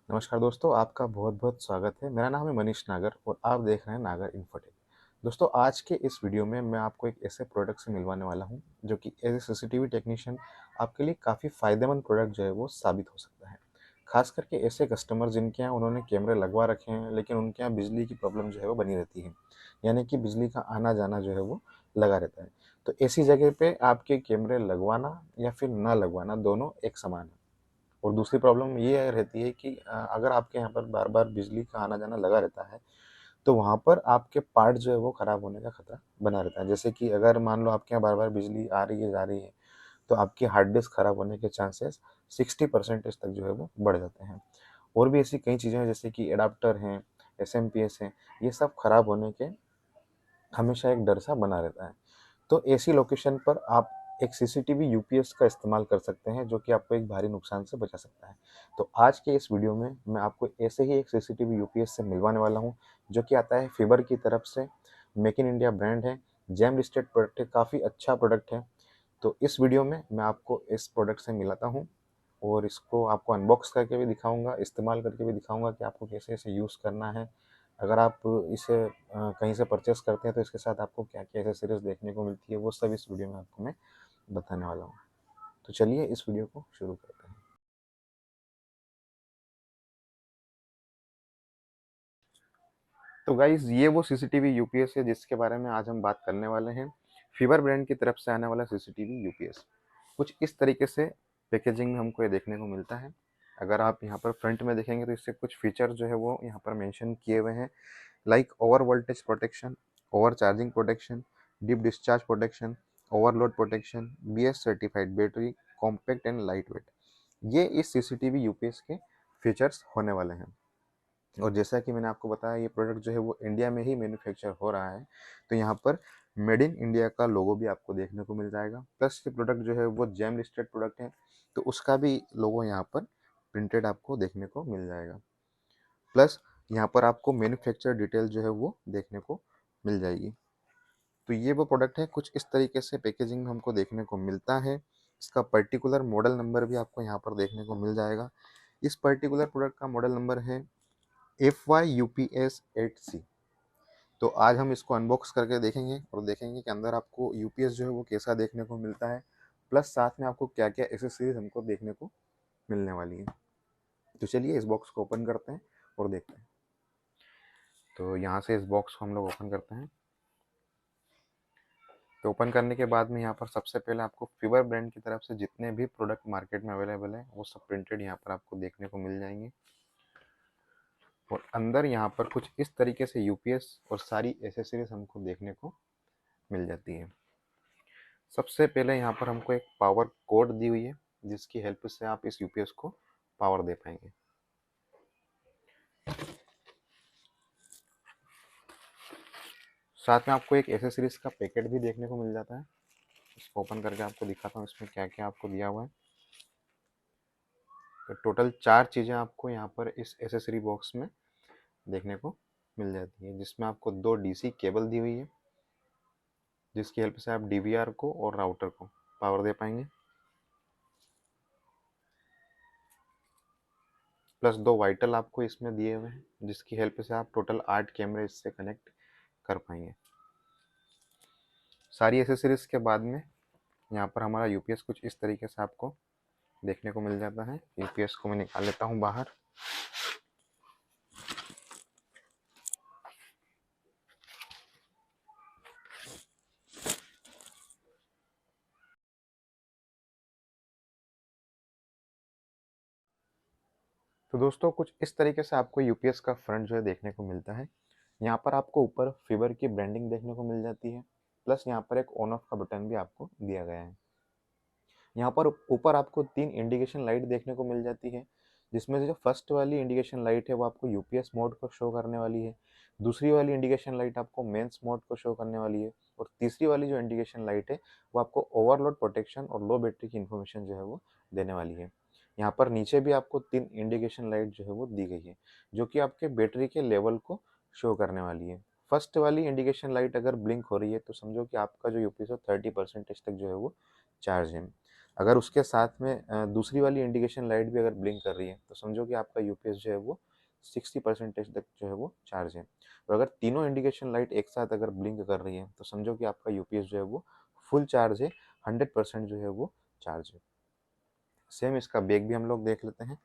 नमस्कार दोस्तों, आपका बहुत-बहुत स्वागत है। मेरा नाम है मनीष नागर और आप देख रहे हैं नागर इन्फोटेक। दोस्तों, आज के इस वीडियो में मैं आपको एक ऐसे प्रोडक्ट से मिलवाने वाला हूं, जो कि एज़ ए सीसीटीवी टेक्नीशियन आपके लिए काफ़ी फ़ायदेमंद प्रोडक्ट जो है वो साबित हो सकता है। ख़ास करके ऐसे कस्टमर जिनके यहाँ उन्होंने कैमरे लगवा रखे हैं, लेकिन उनके यहाँ बिजली की प्रॉब्लम जो है वो बनी रहती है। यानी कि बिजली का आना-जाना जो है वो लगा रहता है। तो ऐसी जगह पे आपके कैमरे लगवाना या फिर ना लगवाना दोनों एक समान है। और दूसरी प्रॉब्लम ये रहती है कि अगर आपके यहाँ पर बार-बार बिजली का आना-जाना लगा रहता है, तो वहाँ पर आपके पार्ट जो है वो ख़राब होने का खतरा बना रहता है। जैसे कि अगर मान लो आपके यहाँ बार-बार बिजली आ रही है, जा रही है, तो आपकी हार्ड डिस्क ख़राब होने के चांसेस 60% तक जो है वो बढ़ जाते हैं। और भी ऐसी कई चीज़ें हैं जैसे कि एडाप्टर हैं, एसएमपीएस हैं, ये सब ख़राब होने के हमेशा एक डर सा बना रहता है। तो ऐसी लोकेशन पर आप एक सीसीटीवी यूपीएस का इस्तेमाल कर सकते हैं, जो कि आपको एक भारी नुकसान से बचा सकता है। तो आज के इस वीडियो में मैं आपको ऐसे ही एक सीसीटीवी यूपीएस से मिलवाने वाला हूं, जो कि आता है फाइबर की तरफ से। मेक इन इंडिया ब्रांड है, जेम लिस्टेड प्रोडक्ट है, काफ़ी अच्छा प्रोडक्ट है। तो इस वीडियो में मैं आपको इस प्रोडक्ट से मिलाता हूँ और इसको आपको अनबॉक्स करके भी दिखाऊंगा, इस्तेमाल करके भी दिखाऊंगा कि आपको कैसे इसे यूज़ करना है। अगर आप इसे कहीं से परचेस करते हैं तो इसके साथ आपको क्या-क्या एक्सेसरीज़ देखने को मिलती है, वो सब इस वीडियो में आपको मैं बताने वाला हूँ। तो चलिए इस वीडियो को शुरू करते हैं। तो गाइज़, ये वो सीसीटीवी यूपीएस है जिसके बारे में आज हम बात करने वाले हैं। फाइबर ब्रांड की तरफ से आने वाला सीसीटीवी यूपीएस। कुछ इस तरीके से पैकेजिंग में हमको ये देखने को मिलता है। अगर आप यहाँ पर फ्रंट में देखेंगे तो इससे कुछ फीचर जो है वो यहाँ पर मेंशन किए हुए हैं, like over voltage protection, over charging protection, deep discharge protection, overload protection, BS certified battery, compact and light weight. ये इस सीसीटीवी यूपीएस के फीचर्स होने वाले हैं। और जैसा कि मैंने आपको बताया, ये प्रोडक्ट जो है वो इंडिया में ही मैन्युफैक्चर हो रहा है। तो यहाँ पर मेड इन इंडिया का लोगो भी आपको देखने को मिल जाएगा। प्लस ये प्रोडक्ट जो है वो जेम लिस्टेड प्रोडक्ट है, तो उसका भी लोगो यहाँ पर प्रिंटेड आपको देखने को मिल जाएगा। प्लस यहाँ पर आपको मैन्युफैक्चर डिटेल जो है वो देखने को मिल जाएगी। तो ये वो प्रोडक्ट है, कुछ इस तरीके से पैकेजिंग में हमको देखने को मिलता है। इसका पर्टिकुलर मॉडल नंबर भी आपको यहाँ पर देखने को मिल जाएगा। इस पर्टिकुलर प्रोडक्ट का मॉडल नंबर है FYUPS8C। तो आज हम इसको अनबॉक्स करके देखेंगे और देखेंगे कि अंदर आपको यूपीएस जो है वो कैसा देखने को मिलता है, प्लस साथ में आपको क्या क्या एक्सेसरीज हमको देखने को मिलने वाली है। तो चलिए इस बॉक्स को ओपन करते हैं और देखते हैं। तो यहाँ से इस बॉक्स को हम लोग ओपन करते हैं। तो ओपन करने के बाद में यहाँ पर सबसे पहले आपको फाइबर ब्रांड की तरफ से जितने भी प्रोडक्ट मार्केट में अवेलेबल है वो सब प्रिंटेड यहाँ पर आपको देखने को मिल जाएंगे। और अंदर यहाँ पर कुछ इस तरीके से यूपीएस और सारी एसेसरीज हमको देखने को मिल जाती है। सबसे पहले यहाँ पर हमको एक पावर कोड दी हुई है, जिसकी हेल्प से आप इस यूपीएस को पावर दे पाएंगे। साथ में आपको एक एसेसरीज का पैकेट भी देखने को मिल जाता है। इसको ओपन करके आपको दिखाता हूँ इसमें क्या क्या आपको दिया हुआ है। तो टोटल 4 चीज़ें आपको यहाँ पर इस एसेसरी बॉक्स में देखने को मिल जाती है, जिसमें आपको 2 डीसी केबल दी हुई है, जिसकी हेल्प से आप डीवीआर को और राउटर को पावर दे पाएंगे। प्लस 2 वाइटल आपको इसमें दिए हुए हैं, जिसकी हेल्प से आप टोटल 8 कैमरे इससे कनेक्ट कर पाएंगे। सारी एसेसरीज के बाद में यहाँ पर हमारा यूपीएस कुछ इस तरीके से आपको देखने को मिल जाता है। यूपीएस को मैं निकाल लेता हूँ बाहर। तो दोस्तों, कुछ इस तरीके से आपको यूपीएस का फ्रंट जो है देखने को मिलता है। यहाँ पर आपको ऊपर फाइबर की ब्रांडिंग देखने को मिल जाती है, प्लस यहाँ पर एक ऑन ऑफ का बटन भी आपको दिया गया है। यहाँ पर ऊपर आपको 3 इंडिकेशन लाइट देखने को मिल जाती है, जिसमें से जो फर्स्ट वाली इंडिकेशन लाइट है वो आपको यूपीएस मोड को शो करने वाली है। दूसरी वाली इंडिकेशन लाइट आपको मेंस मोड को शो करने वाली है। और तीसरी वाली जो इंडिकेशन लाइट है वो आपको ओवरलोड प्रोटेक्शन और लो बैटरी की इन्फॉर्मेशन जो है वो देने वाली है। यहाँ पर नीचे भी आपको 3 इंडिकेशन लाइट जो है वो दी गई है, जो कि आपके बैटरी के लेवल को शो करने वाली है। फर्स्ट वाली इंडिकेशन लाइट अगर ब्लिंक हो रही है तो समझो कि आपका जो यूपीएस है 30% तक जो है वो चार्ज है। अगर उसके साथ में दूसरी वाली इंडिकेशन लाइट भी अगर ब्लिंक कर रही है तो समझो कि आपका यूपीएस जो है वो 60% तक जो है वो चार्ज है। और अगर तीनों इंडिकेशन लाइट एक साथ अगर ब्लिंक कर रही है तो समझो कि आपका यूपीएस जो है वो फुल चार्ज है, 100% जो है वो चार्ज है। सेम इसका बैक भी हम लोग देख लेते हैं।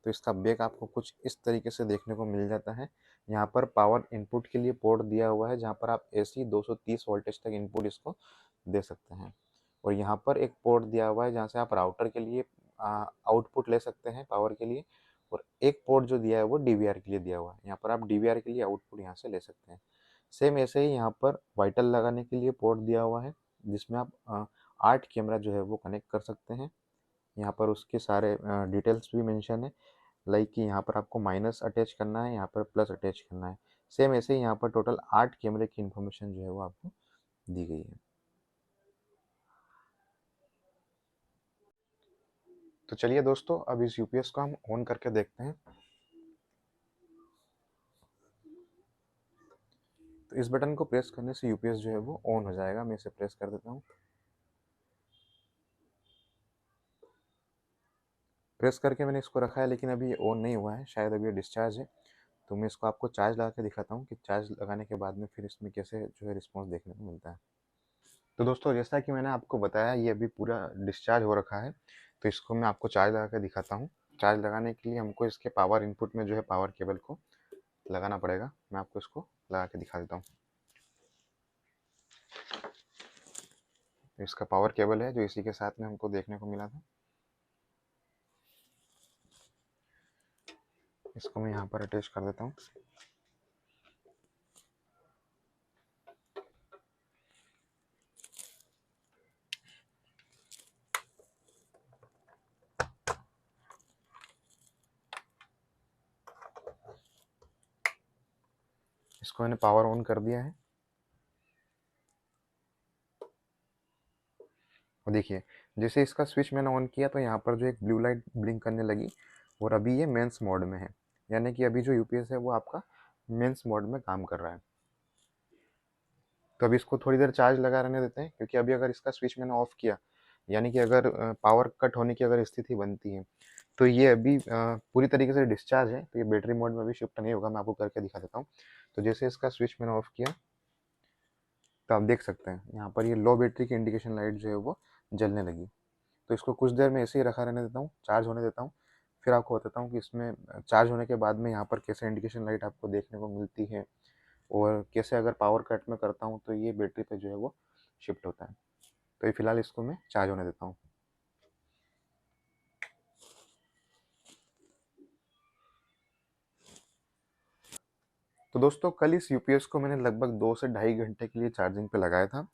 तो इसका बैक आपको कुछ इस तरीके से देखने को मिल जाता है। यहाँ पर पावर इनपुट के लिए पोर्ट दिया हुआ है जहाँ पर आप एसी 230 वोल्टेज तक इनपुट इसको दे सकते हैं। और यहाँ पर एक पोर्ट दिया हुआ है जहाँ से आप राउटर के लिए आउटपुट ले सकते हैं पावर के लिए। और एक पोर्ट जो दिया है वो डीवीआर के लिए दिया हुआ है, यहाँ पर आप डीवीआर के लिए आउटपुट यहाँ से ले सकते हैं। सेम ऐसे ही यहाँ पर वाइटल लगाने के लिए पोर्ट दिया हुआ है जिसमें आप 8 कैमरा जो है वो कनेक्ट कर सकते हैं। यहाँ पर उसके सारे डिटेल्स भी मेंशन है, लाइक कि यहाँ पर आपको माइनस अटैच करना है, यहाँ पर प्लस अटैच करना है। सेम ऐसे ही यहाँ पर टोटल 8 कैमरे की इन्फॉर्मेशन जो है वो आपको दी गई है। तो चलिए दोस्तों, अब इस यूपीएस को हम ऑन करके देखते हैं। तो इस बटन को प्रेस करने से यूपीएस जो है वो ऑन हो जाएगा। मैं इसे प्रेस कर देता हूँ। प्रेस करके मैंने इसको रखा है लेकिन अभी ये ऑन नहीं हुआ है, शायद अभी ये डिस्चार्ज है। तो मैं इसको आपको चार्ज लगा के दिखाता हूँ कि चार्ज लगाने के बाद में फिर इसमें कैसे जो है रिस्पॉन्स देखने को मिलता है। तो दोस्तों, जैसा कि मैंने आपको बताया ये अभी पूरा डिस्चार्ज हो रखा है। तो इसको मैं आपको चार्ज लगा के दिखाता हूँ। चार्ज लगाने के लिए हमको इसके पावर इनपुट में जो है पावर केबल को लगाना पड़ेगा। मैं आपको इसको लगा के दिखा देता हूँ। तो इसका पावर केबल है जो इसी के साथ में हमको देखने को मिला था। इसको मैं यहाँ पर अटैच कर देता हूँ। इसको मैंने पावर ऑन कर दिया है। और देखिए, जैसे इसका स्विच मैंने ऑन किया तो यहाँ पर जो एक ब्लू लाइट ब्लिंक करने लगी और अभी ये मेंस मोड में है, यानी कि अभी जो यूपीएस है वो आपका मेंस मोड में काम कर रहा है। तो अभी इसको थोड़ी देर चार्ज लगा रहने देते हैं, क्योंकि अभी अगर इसका स्विच मैंने ऑफ किया, यानी कि अगर पावर कट होने की अगर स्थिति बनती है तो ये अभी पूरी तरीके से डिस्चार्ज है, तो ये बैटरी मोड में भी शिफ्ट नहीं होगा। मैं आपको करके दिखा देता हूँ। तो जैसे इसका स्विच मैंने ऑफ किया तो आप देख सकते हैं यहाँ पर ये लो बैटरी की इंडिकेशन लाइट जो है वो जलने लगी। तो इसको कुछ देर में ऐसे ही रखा रहने देता हूँ, चार्ज होने देता हूँ। फिर आपको बताता हूँ कि इसमें चार्ज होने के बाद में यहाँ पर कैसे इंडिकेशन लाइट आपको देखने को मिलती है और कैसे अगर पावर कट में करता हूँ तो ये बैटरी पे जो है वो शिफ्ट होता है। तो ये फिलहाल इसको मैं चार्ज होने देता हूँ। तो दोस्तों, कल इस यूपीएस को मैंने लगभग 2 से ढाई घंटे के लिए चार्जिंग पे लगाया था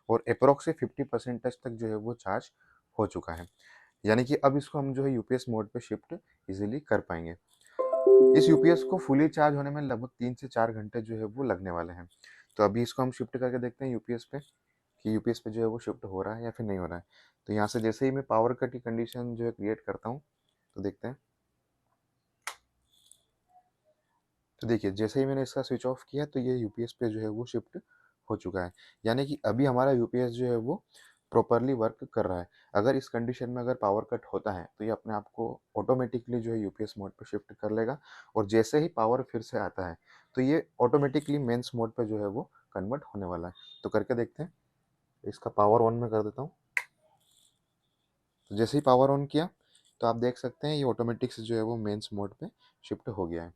और अप्रोक्स से 50% तक जो है वो चार्ज हो चुका है, यानी कि अब इसको हम जो है यूपीएस मोड पे शिफ्ट इजीली कर पाएंगे। इस यूपीएस को फुली चार्ज होने में लगभग 3 से 4 घंटे जो है वो लगने वाले हैं। तो अभी इसको हम शिफ्ट करके देखते हैं यूपीएस पे कि यूपीएस पे जो है वो शिफ्ट हो रहा है या फिर नहीं हो रहा है। तो यहाँ से जैसे ही मैं पावर कट की कंडीशन जो है क्रिएट करता हूँ तो देखते हैं। तो देखिए, जैसे ही मैंने इसका स्विच ऑफ किया तो ये यूपीएस पे जो है वो शिफ्ट हो चुका है, यानी कि अभी हमारा यूपीएस जो है वो प्रॉपरली वर्क कर रहा है। अगर इस कंडीशन में अगर पावर कट होता है तो ये अपने आप को ऑटोमेटिकली जो है यूपीएस मोड पे शिफ्ट कर लेगा और जैसे ही पावर फिर से आता है तो ये ऑटोमेटिकली मेंस मोड पे जो है वो कन्वर्ट होने वाला है। तो करके देखते हैं। इसका पावर ऑन में कर देता हूँ। तो जैसे ही पावर ऑन किया तो आप देख सकते हैं ये ऑटोमेटिक से जो है वो मेंस मोड पे शिफ्ट हो गया है।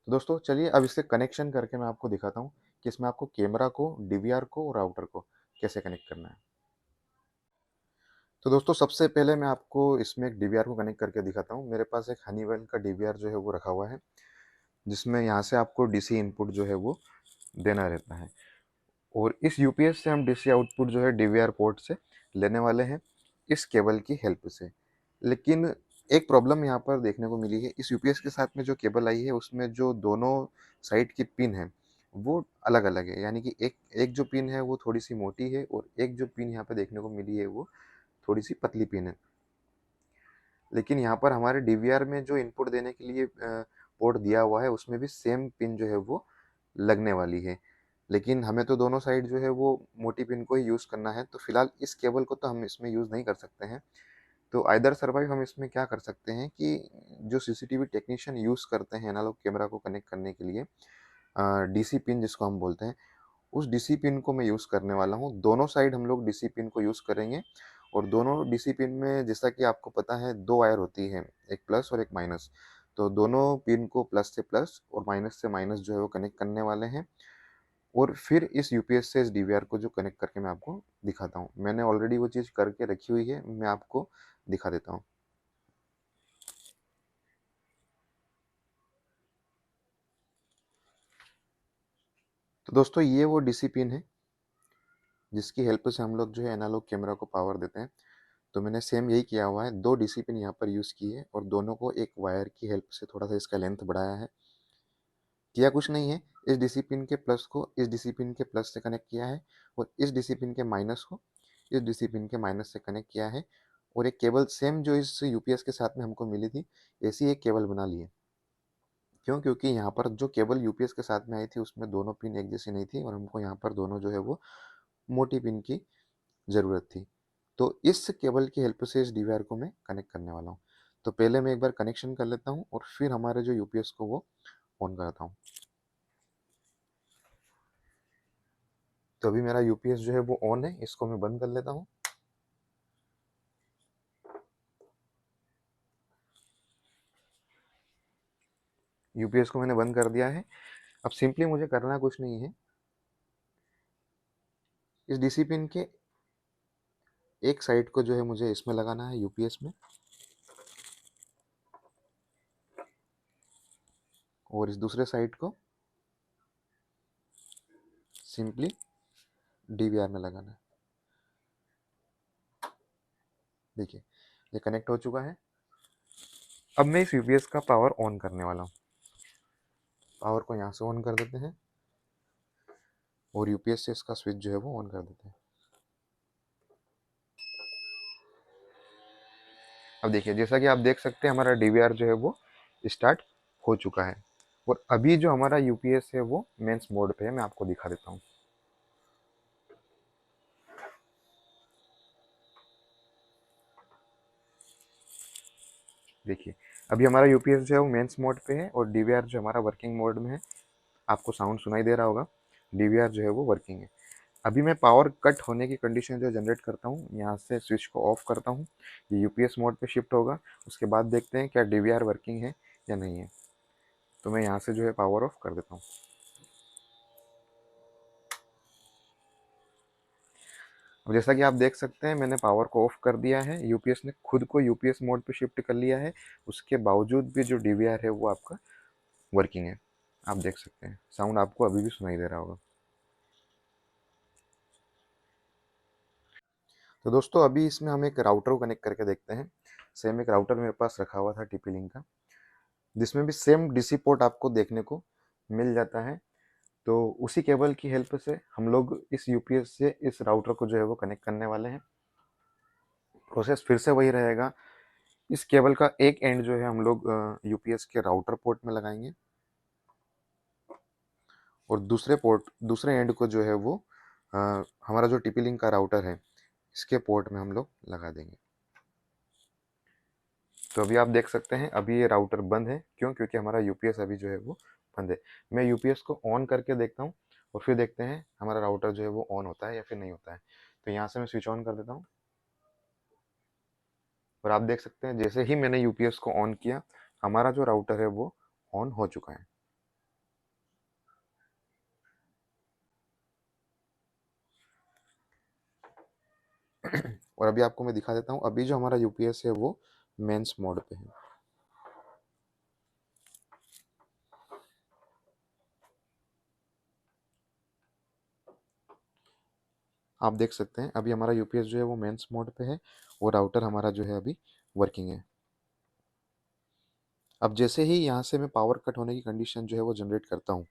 तो दोस्तों, चलिए अब इससे कनेक्शन करके मैं आपको दिखाता हूँ कि इसमें आपको कैमरा को, डीवीआर को और राउटर को कैसे कनेक्ट करना है। तो दोस्तों, सबसे पहले मैं आपको इसमें एक डीवीआर को कनेक्ट करके दिखाता हूँ। मेरे पास एक हनीवेल का डीवीआर जो है वो रखा हुआ है, जिसमें यहाँ से आपको डीसी इनपुट जो है वो देना रहता है और इस यूपीएस से हम डीसी आउटपुट जो है डीवीआर पोर्ट से लेने वाले हैं इस केबल की हेल्प से। लेकिन एक प्रॉब्लम यहाँ पर देखने को मिली है, इस यूपीएस के साथ में जो केबल आई है उसमें जो दोनों साइड की पिन है वो अलग अलग है, यानी कि एक एक जो पिन है वो थोड़ी सी मोटी है और एक जो पिन यहाँ पे देखने को मिली है वो थोड़ी सी पतली पिन है। लेकिन यहाँ पर हमारे डीवीआर में जो इनपुट देने के लिए पोर्ट दिया हुआ है उसमें भी सेम पिन जो है वो लगने वाली है। लेकिन हमें तो दोनों साइड जो है वो मोटी पिन को ही यूज़ करना है, तो फिलहाल इस केबल को तो हम इसमें यूज़ नहीं कर सकते हैं। तो आइदर सर्वाइव हम इसमें क्या कर सकते हैं कि जो सीसीटीवी टेक्नीशियन यूज़ करते हैं एनालॉग कैमरा को कनेक्ट करने के लिए, डीसी पिन जिसको हम बोलते हैं, उस डीसी पिन को मैं यूज़ करने वाला हूँ। दोनों साइड हम लोग डीसी पिन को यूज़ करेंगे, और दोनों डीसी पिन में जैसा कि आपको पता है 2 वायर होती है, एक प्लस और एक माइनस। तो दोनों पिन को प्लस से प्लस और माइनस से माइनस जो है वो कनेक्ट करने वाले हैं, और फिर इस यूपीएस से इस डीवीआर को जो कनेक्ट करके मैं आपको दिखाता हूँ। मैंने ऑलरेडी वो चीज़ करके रखी हुई है, मैं आपको दिखा देता हूँ। तो दोस्तों ये वो डीसी पिन है जिसकी हेल्प से हम लोग जो है एनालॉग कैमरा को पावर देते हैं। तो मैंने सेम यही किया हुआ है, 2 डीसी पिन यहाँ पर यूज़ की है और दोनों को एक वायर की हेल्प से थोड़ा सा इसका लेंथ बढ़ाया है। किया कुछ नहीं है, इस डीसी पिन के प्लस को इस डीसी पिन के प्लस से कनेक्ट किया है, और इस डीसी पिन के माइनस को इस डीसी पिन के माइनस से कनेक्ट किया है, और एक केबल सेम जो इस यूपीएस के साथ में हमको मिली थी, ऐसी एक केबल बना ली है। क्यों? क्योंकि यहाँ पर जो केबल यूपीएस के साथ में आई थी उसमें दोनों पिन एक जैसी नहीं थी, और हमको यहाँ पर दोनों जो है वो मोटी पिन की ज़रूरत थी। तो इस केबल की हेल्प से इस डीवीआर को मैं कनेक्ट करने वाला हूँ। तो पहले मैं एक बार कनेक्शन कर लेता हूँ और फिर हमारे जो यूपीएस को वो ऑन करता हूँ। तो अभी मेरा यूपीएस जो है वो ऑन है, इसको मैं बंद कर लेता हूँ। यूपीएस को मैंने बंद कर दिया है। अब सिंपली मुझे करना कुछ नहीं है, इस डीसी पिन के एक साइड को जो है मुझे इसमें लगाना है, यूपीएस में, और इस दूसरे साइड को सिंपली डीवीआर में लगाना है। देखिए ये कनेक्ट हो चुका है। अब मैं इस यूपीएस का पावर ऑन करने वाला हूँ। पावर को यहाँ से ऑन कर देते हैं और यूपीएस से इसका स्विच जो है वो ऑन कर देते हैं। अब देखिए जैसा कि आप देख सकते हैं हमारा डीवीआर जो है वो स्टार्ट हो चुका है, और अभी जो हमारा यूपीएस है वो मेंस मोड पे है। मैं आपको दिखा देता हूँ। देखिए अभी हमारा यूपीएस जो है वो मेंस मोड पे है, और डीवीआर जो हमारा वर्किंग मोड में है। आपको साउंड सुनाई दे रहा होगा, डीवीआर जो है वो वर्किंग है। अभी मैं पावर कट होने की कंडीशन जो जनरेट करता हूँ, यहाँ से स्विच को ऑफ करता हूँ, ये यूपीएस मोड पे शिफ्ट होगा। उसके बाद देखते हैं क्या डीवीआर वर्किंग है या नहीं है। तो मैं यहाँ से जो है पावर ऑफ कर देता हूँ। अब जैसा कि आप देख सकते हैं मैंने पावर को ऑफ कर दिया है, यूपीएस ने खुद को यूपीएस मोड पे शिफ्ट कर लिया है। उसके बावजूद भी जो डीवीआर है वो आपका वर्किंग है। आप देख सकते हैं साउंड आपको अभी भी सुनाई दे रहा होगा। तो दोस्तों अभी इसमें हम एक राउटर को कनेक्ट करके देखते हैं। सेम एक राउटर मेरे पास रखा हुआ था टीपी लिंक का, जिसमें भी सेम डीसी पोर्ट आपको देखने को मिल जाता है। तो उसी केबल की हेल्प से हम लोग इस यूपीएस से इस राउटर को जो है वो कनेक्ट करने वाले हैं। प्रोसेस फिर से वही रहेगा। इस केबल का एक एंड जो है हम लोग यूपीएस के राउटर पोर्ट में लगाएंगे, और दूसरे एंड को जो है वो अ, हमारा जो टीपी लिंक का राउटर है इसके पोर्ट में हम लोग लगा देंगे। तो अभी आप देख सकते हैं अभी ये राउटर बंद है। क्यों? क्योंकि हमारा यूपीएस अभी जो है वो बंद है। मैं यूपीएस को ऑन करके देखता हूँ, और फिर देखते हैं हमारा राउटर जो है वो ऑन होता है या फिर नहीं होता है। तो यहाँ से मैं स्विच ऑन कर देता हूँ, और आप देख सकते हैं जैसे ही मैंने यूपीएस को ऑन किया हमारा जो राउटर है वो ऑन हो चुका है। और अभी आपको मैं दिखा देता हूँ, अभी जो हमारा यूपीएस है वो मेंस मोड पे है। आप देख सकते हैं अभी हमारा यूपीएस जो है वो मेंस मोड पे है, और राउटर हमारा जो है अभी वर्किंग है। अब जैसे ही यहाँ से मैं पावर कट होने की कंडीशन जो है वो जनरेट करता हूँ,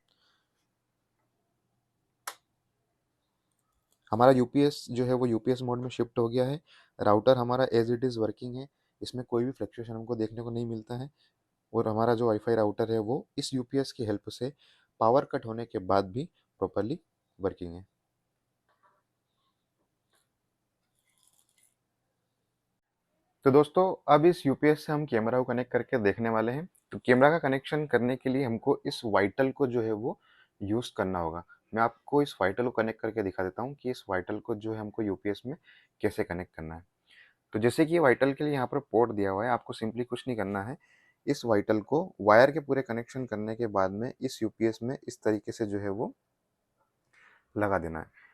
हमारा यूपीएस जो है वो यूपीएस मोड में शिफ्ट हो गया है। राउटर हमारा एज इट इज़ वर्किंग है, इसमें कोई भी फ्लक्चुएशन हमको देखने को नहीं मिलता है। और हमारा जो वाईफाई राउटर है वो इस यूपीएस की हेल्प से पावर कट होने के बाद भी प्रॉपरली वर्किंग है। तो दोस्तों अब इस यूपीएस से हम कैमरा को कनेक्ट करके देखने वाले हैं। तो कैमरा का कनेक्शन करने के लिए हमको इस वाइटल को जो है वो यूज़ करना होगा। मैं आपको इस वाइटल को कनेक्ट करके दिखा देता हूँ कि इस वाइटल को जो है हमको यूपीएस में कैसे कनेक्ट करना है। तो जैसे कि वाइटल के लिए यहाँ पर पोर्ट दिया हुआ है, आपको सिंपली कुछ नहीं करना है। इस वाइटल को वायर के पूरे कनेक्शन करने के बाद में इस यूपीएस में इस तरीके से जो है वो लगा देना है।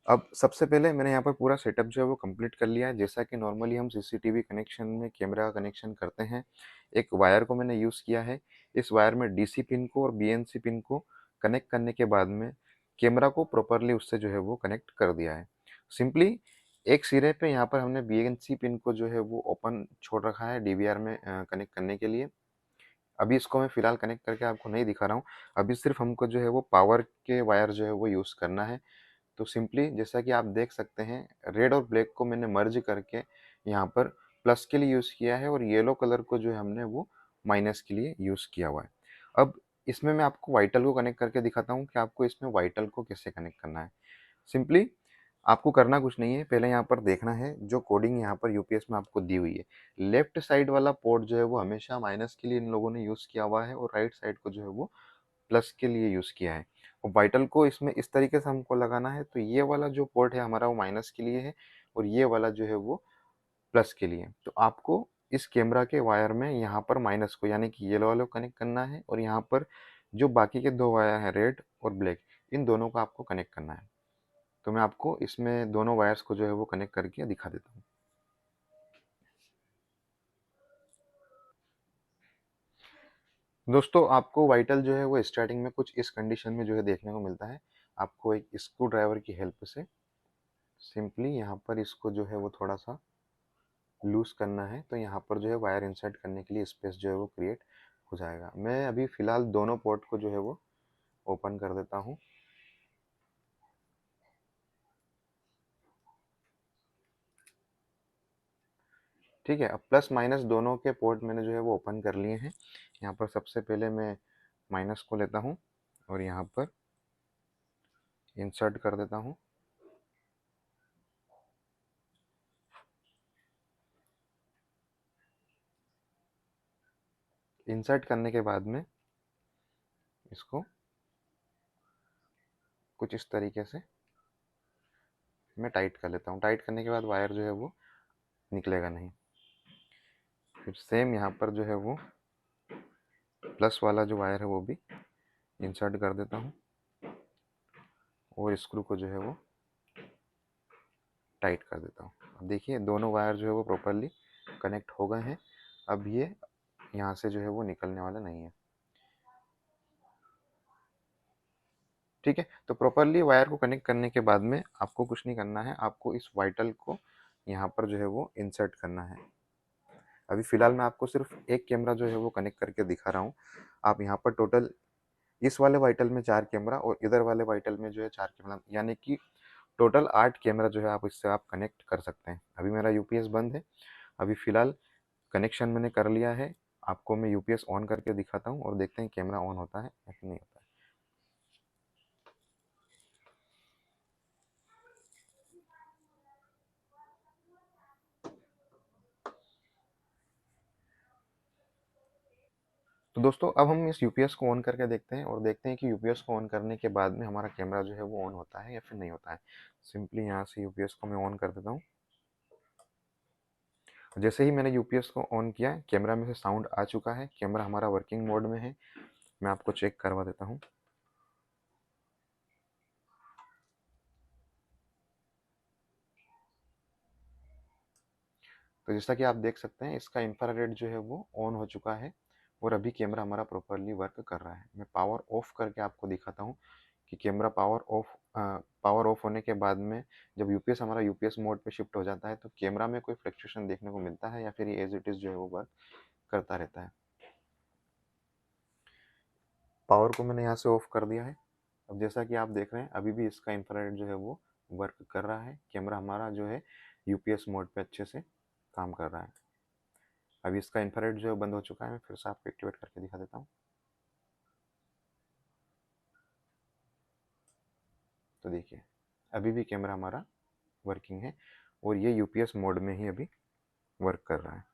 अब सबसे पहले मैंने यहाँ पर पूरा सेटअप जो है वो कंप्लीट कर लिया है। जैसा कि नॉर्मली हम सीसीटीवी कनेक्शन में कैमरा का कनेक्शन करते हैं, एक वायर को मैंने यूज़ किया है। इस वायर में डीसी पिन को और बीएनसी पिन को कनेक्ट करने के बाद में कैमरा को प्रॉपरली उससे जो है वो कनेक्ट कर दिया है। सिंपली एक सिरे पे यहाँ पर हमने बीएनसी पिन को जो है वो ओपन छोड़ रखा है डीवीआर में कनेक्ट करने के लिए। अभी इसको मैं फिलहाल कनेक्ट करके आपको नहीं दिखा रहा हूँ। अभी सिर्फ हमको जो है वो पावर के वायर जो है वो यूज़ करना है। तो सिंपली जैसा कि आप देख सकते हैं, रेड और ब्लैक को मैंने मर्ज करके यहाँ पर प्लस के लिए यूज़ किया है और येलो कलर को जो है हमने वो माइनस के लिए यूज़ किया हुआ है। अब इसमें मैं आपको वाइटल को कनेक्ट करके दिखाता हूँ कि आपको इसमें वाइटल को कैसे कनेक्ट करना है। सिंपली आपको करना कुछ नहीं है, पहले यहाँ पर देखना है जो कोडिंग यहाँ पर यूपीएस में आपको दी हुई है। लेफ्ट साइड वाला पोर्ट जो है वो हमेशा माइनस के लिए इन लोगों ने यूज़ किया हुआ है और राइट साइड को जो है वो प्लस के लिए यूज़ किया है। और वाइटल को इसमें इस तरीके से हमको लगाना है, तो ये वाला जो पोर्ट है हमारा वो माइनस के लिए है और ये वाला जो है वो प्लस के लिए। तो आपको इस कैमरा के वायर में यहाँ पर माइनस को यानी कि येलो वाले को कनेक्ट करना है और यहाँ पर जो बाकी के दो वायर हैं रेड और ब्लैक, इन दोनों को आपको कनेक्ट करना है। तो मैं आपको इसमें दोनों वायर्स को जो है वो कनेक्ट करके दिखा देता हूँ। दोस्तों आपको वाइटल जो है वो स्टार्टिंग में कुछ इस कंडीशन में जो है देखने को मिलता है। आपको एक स्क्रू ड्राइवर की हेल्प से सिंपली यहाँ पर इसको जो है वो थोड़ा सा लूज करना है, तो यहाँ पर जो है वायर इंसर्ट करने के लिए स्पेस जो है वो क्रिएट हो जाएगा। मैं अभी फ़िलहाल दोनों पोर्ट को जो है वो ओपन कर देता हूँ। ठीक है, अब प्लस माइनस दोनों के पोर्ट मैंने जो है वो ओपन कर लिए हैं। यहाँ पर सबसे पहले मैं माइनस को लेता हूँ और यहाँ पर इंसर्ट कर देता हूँ। इंसर्ट करने के बाद में इसको कुछ इस तरीके से मैं टाइट कर लेता हूँ। टाइट करने के बाद वायर जो है वो निकलेगा नहीं। फिर सेम यहाँ पर जो है वो प्लस वाला जो वायर है वो भी इंसर्ट कर देता हूँ और स्क्रू को जो है वो टाइट कर देता हूँ। अब देखिए दोनों वायर जो है वो प्रॉपरली कनेक्ट हो गए हैं। अब ये यहाँ से जो है वो निकलने वाला नहीं है। ठीक है, तो प्रॉपरली वायर को कनेक्ट करने के बाद में आपको कुछ नहीं करना है, आपको इस वाइटल को यहाँ पर जो है वो इंसर्ट करना है। अभी फ़िलहाल मैं आपको सिर्फ एक कैमरा जो है वो कनेक्ट करके दिखा रहा हूँ। आप यहाँ पर टोटल इस वाले वाइटल में 4 कैमरा और इधर वाले वाइटल में जो है 4 कैमरा, यानी कि टोटल 8 कैमरा जो है आप इससे आप कनेक्ट कर सकते हैं। अभी मेरा यूपीएस बंद है। अभी फ़िलहाल कनेक्शन मैंने कर लिया है। आपको मैं यूपीएस ऑन करके दिखाता हूँ और देखते हैं कैमरा ऑन होता है या फिर नहीं होता है। तो दोस्तों अब हम इस यूपीएस को ऑन करके देखते हैं और देखते हैं कि यूपीएस को ऑन करने के बाद में हमारा कैमरा जो है वो ऑन होता है या फिर नहीं होता है। सिंपली यहाँ से यूपीएस को मैं ऑन कर देता हूँ। जैसे ही मैंने यूपीएस को ऑन किया, कैमरा में से साउंड आ चुका है, कैमरा हमारा वर्किंग मोड में है। मैं आपको चेक करवा देता हूँ। तो जैसा कि आप देख सकते हैं इसका इंफ्रारेड जो है वो ऑन हो चुका है और अभी कैमरा हमारा प्रॉपरली वर्क कर रहा है। मैं पावर ऑफ करके आपको दिखाता हूँ कि कैमरा पावर ऑफ होने के बाद में जब यूपीएस हमारा यूपीएस मोड पे शिफ्ट हो जाता है तो कैमरा में कोई फ्लक्चुएशन देखने को मिलता है या फिर ये एज इट इज़ जो है वो वर्क करता रहता है। पावर को मैंने यहाँ से ऑफ कर दिया है। अब जैसा कि आप देख रहे हैं अभी भी इसका इंफ्रारेड जो है वो वर्क कर रहा है। कैमरा हमारा जो है यूपीएस मोड पे अच्छे से काम कर रहा है। अभी इसका इंफ्रारेड जो है बंद हो चुका है। मैं फिर से आपको एक्टिवेट करके दिखा देता हूँ। तो देखिए अभी भी कैमरा हमारा वर्किंग है और ये यूपीएस मोड में ही अभी वर्क कर रहा है।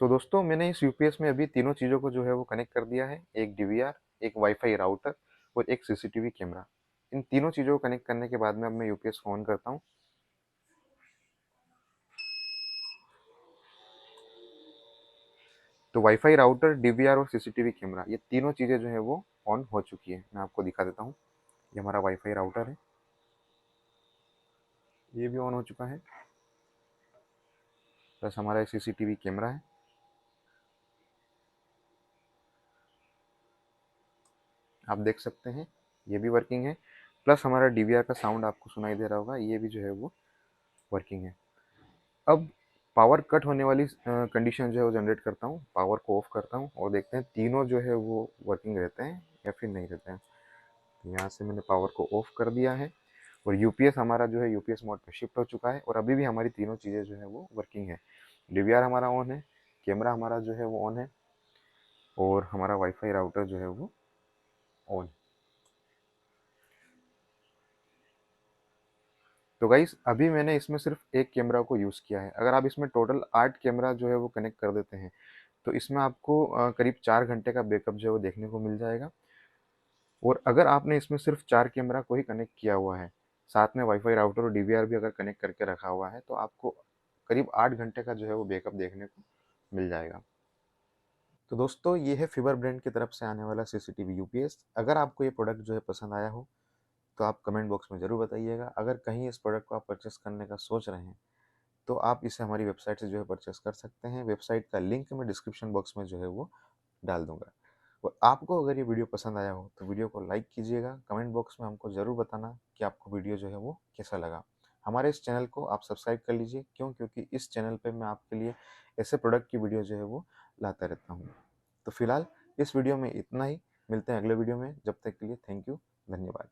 तो दोस्तों मैंने इस यूपीएस में अभी तीनों चीज़ों को जो है वो कनेक्ट कर दिया है, एक डीवीआर, एक वाईफाई राउटर और एक सीसीटीवी कैमरा। इन तीनों चीज़ों को कनेक्ट करने के बाद में अब मैं यूपीएस को ऑन करता हूँ। तो वाईफाई राउटर, डीवीआर और सीसीटीवी कैमरा, ये तीनों चीज़ें जो है वो ऑन हो चुकी है। मैं आपको दिखा देता हूँ। ये हमारा वाईफाई राउटर है, ये भी ऑन हो चुका है, प्लस हमारा सीसीटीवी कैमरा है, आप देख सकते हैं ये भी वर्किंग है, प्लस हमारा डीवीआर का साउंड आपको सुनाई दे रहा होगा, ये भी जो है वो वर्किंग है। अब पावर कट होने वाली कंडीशन जो है वो जनरेट करता हूँ, पावर को ऑफ करता हूँ और देखते हैं तीनों जो है वो वर्किंग रहते हैं या फिर नहीं रहते हैं। तो यहाँ से मैंने पावर को ऑफ कर दिया है और यूपीएस हमारा जो है यूपीएस मोड पे शिफ्ट हो चुका है और अभी भी हमारी तीनों चीज़ें जो है वो वर्किंग है। डीवीआर हमारा ऑन है, कैमरा हमारा जो है वो ऑन है और हमारा वाईफाई राउटर जो है वो ऑन। तो गाइस अभी मैंने इसमें सिर्फ एक कैमरा को यूज़ किया है। अगर आप इसमें टोटल 8 कैमरा जो है वो कनेक्ट कर देते हैं तो इसमें आपको करीब 4 घंटे का बैकअप जो है वो देखने को मिल जाएगा। और अगर आपने इसमें सिर्फ 4 कैमरा को ही कनेक्ट किया हुआ है, साथ में वाईफाई राउटर और डीवीआर भी अगर कनेक्ट करके रखा हुआ है, तो आपको करीब 8 घंटे का जो है वो बैकअप देखने को मिल जाएगा। तो दोस्तों ये है फीवर ब्रांड की तरफ से आने वाला सीसीटीवी यूपीएस। अगर आपको ये प्रोडक्ट जो है पसंद आया हो तो आप कमेंट बॉक्स में ज़रूर बताइएगा। अगर कहीं इस प्रोडक्ट को आप परचेस करने का सोच रहे हैं तो आप इसे हमारी वेबसाइट से जो है परचेस कर सकते हैं। वेबसाइट का लिंक मैं डिस्क्रिप्शन बॉक्स में जो है वो डाल दूंगा। और आपको अगर ये वीडियो पसंद आया हो तो वीडियो को लाइक कीजिएगा। कमेंट बॉक्स में हमको ज़रूर बताना कि आपको वीडियो जो है वो कैसा लगा। हमारे इस चैनल को आप सब्सक्राइब कर लीजिए, क्यों? क्योंकि इस चैनल पे मैं आपके लिए ऐसे प्रोडक्ट की वीडियो जो है वो लाता रहता हूँ। तो फिलहाल इस वीडियो में इतना ही। मिलते हैं अगले वीडियो में। जब तक के लिए थैंक यू, धन्यवाद।